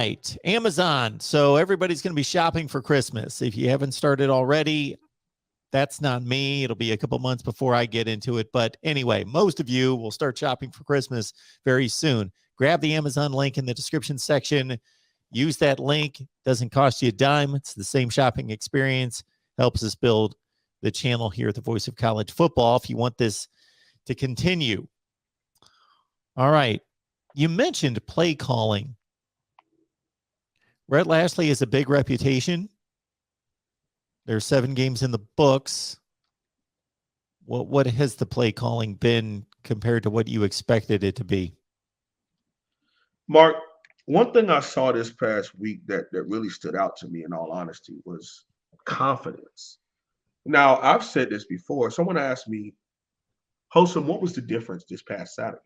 right. Amazon. So everybody's going to be shopping for Christmas. If you haven't started already, that's not me. It'll be a couple months before I get into it. But anyway, most of you will start shopping for Christmas very soon. Grab the Amazon link in the description section. Use that link. Doesn't cost you a dime. It's the same shopping experience. Helps us build the channel here at the Voice of College Football if you want this to continue. All right. You mentioned play calling. Rhett Lashley has a big reputation. There's 7 games in the books. What has the play calling been compared to what you expected it to be? Mark, one thing I saw this past week that really stood out to me, in all honesty, was confidence. Now, I've said this before. Someone asked me, Hosom, what was the difference this past Saturday?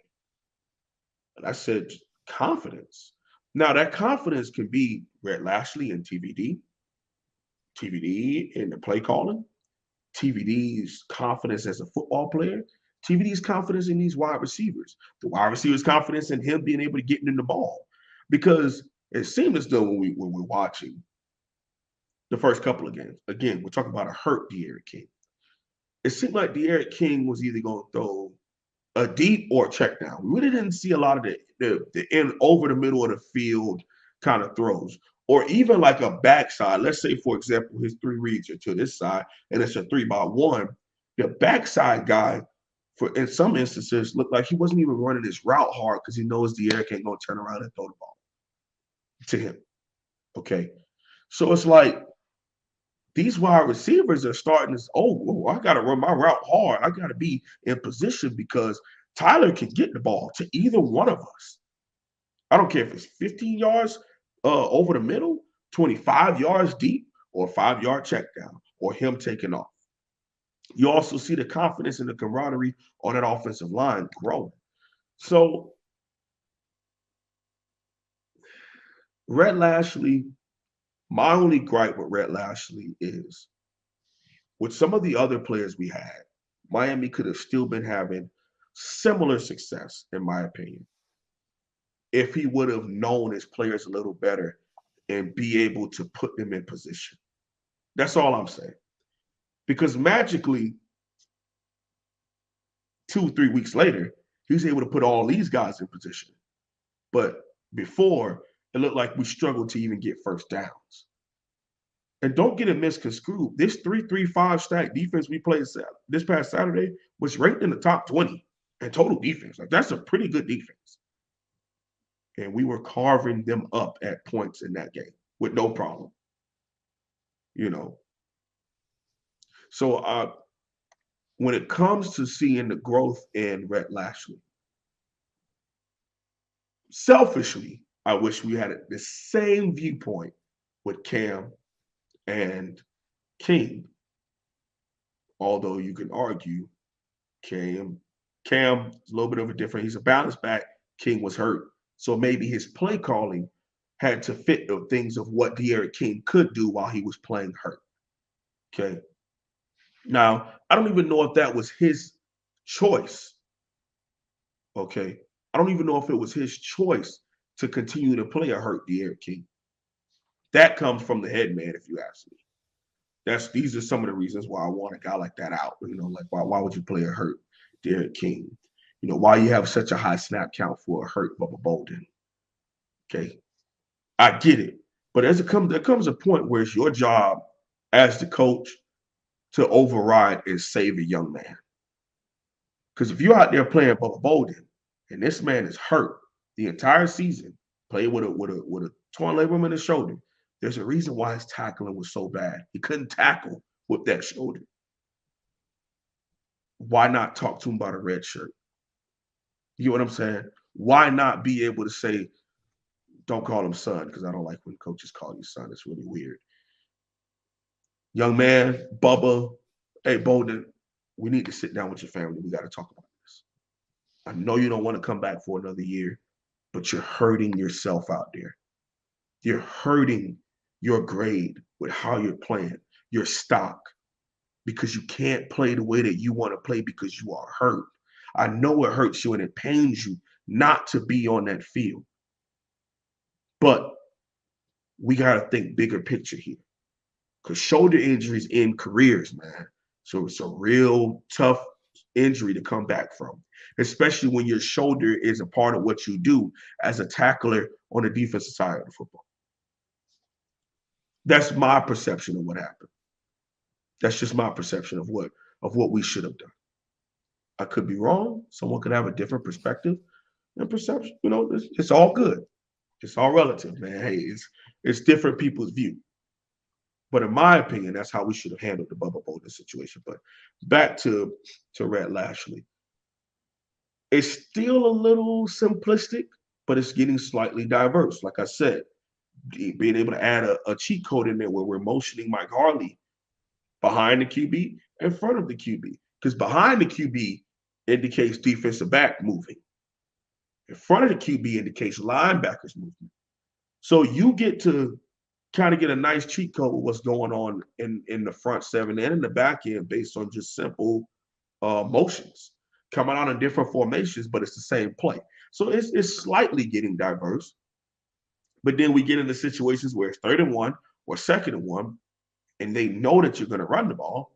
And I said, confidence. Now, that confidence can be Rhett Lashley in TVD in the play calling, TVD's confidence as a football player, TVD's confidence in these wide receivers, the wide receivers' confidence in him being able to get in the ball. Because it seemed as though when we're watching the first couple of games, again, we're talking about a hurt De'Aaron King. It seemed like De'Aaron King was either going to throw a deep or a check down. We really didn't see a lot of the end over the middle of the field kind of throws, or even like a backside. Let's say, for example, his 3 reads are to this side, and it's a 3-by-1. The backside guy, for in some instances, looked like he wasn't even running his route hard because he knows De'Aaron ain't going to turn around and throw the ball to him. Okay, so it's like these wide receivers are starting to, I got to run my route hard. I got to be in position because Tyler can get the ball to either one of us. I don't care if it's 15 yards over the middle, 25 yards deep, or a 5-yard check down, or him taking off. You also see the confidence and the camaraderie on that offensive line growing. So, Rhett Lashley, my only gripe with Rhett Lashley is with some of the other players we had, Miami could have still been having similar success, in my opinion, if he would have known his players a little better and be able to put them in position. That's all I'm saying. Because magically, 2-3 weeks later, he was able to put all these guys in position. But before, it looked like we struggled to even get first downs. And don't get it misconstrued. This 3-3-5 stack defense we played this past Saturday was ranked in the top 20 in total defense. Like, that's a pretty good defense. And we were carving them up at points in that game with no problem. You know. So when it comes to seeing the growth in Rhett Lashley, selfishly, I wish we had the same viewpoint with Cam and King. Although you can argue Cam is a little bit of a different. He's a bounce back. King was hurt. So maybe his play calling had to fit the things of what De'Aaron King could do while he was playing hurt. Okay. Now, I don't even know if that was his choice. Okay. I don't even know if it was his choice to continue to play a hurt De'Aaron King. That comes from the head man, if you ask me. These are some of the reasons why I want a guy like that out. You know, like why would you play a hurt De'Aaron King? You know, why you have such a high snap count for a hurt Bubba Bolden? Okay. I get it. But there comes a point where it's your job as the coach to override and save a young man. Because if you're out there playing Bubba Bolden and this man is hurt the entire season, playing with a torn labrum in his shoulder, there's a reason why his tackling was so bad. He couldn't tackle with that shoulder. Why not talk to him about a red shirt? You know what I'm saying? Why not be able to say, don't call him son, because I don't like when coaches call you son. It's really weird. Young man, Bubba, hey, Bolden, we need to sit down with your family. We got to talk about this. I know you don't want to come back for another year, but you're hurting yourself out there. You're hurting your grade with how you're playing, your stock, because you can't play the way that you want to play because you are hurt. I know it hurts you and it pains you not to be on that field. But we got to think bigger picture here. Because shoulder injuries end careers, man. So it's a real tough injury to come back from, especially when your shoulder is a part of what you do as a tackler on the defensive side of the football. That's my perception of what happened. That's just my perception of what we should have done. I could be wrong. Someone could have a different perspective and perception. You know, it's all good. It's all relative, man. Hey, it's different people's view. But in my opinion, that's how we should have handled the Bubba Bolden situation. But back to Red Lashley. It's still a little simplistic, but it's getting slightly diverse. Like I said, being able to add a cheat code in there where we're motioning Mike Harley behind the QB, in front of the QB. Because behind the QB indicates defensive back moving. In front of the QB indicates linebackers movement. So you get to kind of get a nice cheat code with what's going on in the front seven and in the back end based on just simple motions coming out in different formations, but it's the same play. So it's slightly getting diverse. But then we get into situations where it's 3rd and 1 or 2nd and 1, and they know that you're going to run the ball.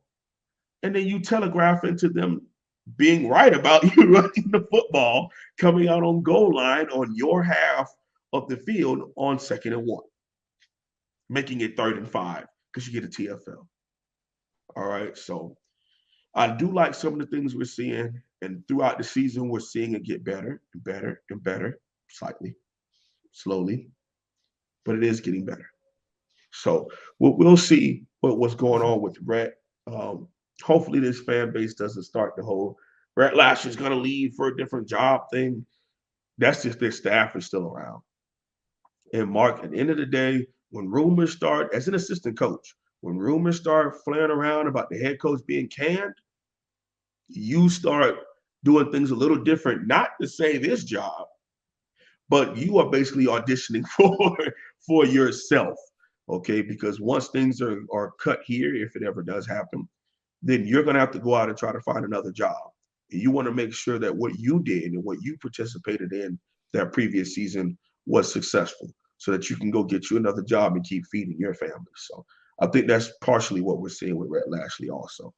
And then you telegraph into them being right about you running the football, coming out on goal line on your half of the field on 2nd and 1, making it 3rd and 5 because you get a TFL. All right. So I do like some of the things we're seeing. And throughout the season, we're seeing it get better and better and better, slightly, slowly, but it is getting better. So we'll see what's going on with Rhett. Hopefully this fan base doesn't start the whole Rhett Lashley's going to leave for a different job thing. That's just their staff is still around. And Mark, at the end of the day, when rumors start, as an assistant coach, when rumors start flaring around about the head coach being canned, you start doing things a little different, not to save his job, but you are basically auditioning for yourself, okay? Because once things are cut here, if it ever does happen, then you're going to have to go out and try to find another job. And you want to make sure that what you did and what you participated in that previous season was successful so that you can go get you another job and keep feeding your family. So I think that's partially what we're seeing with Rhett Lashley also.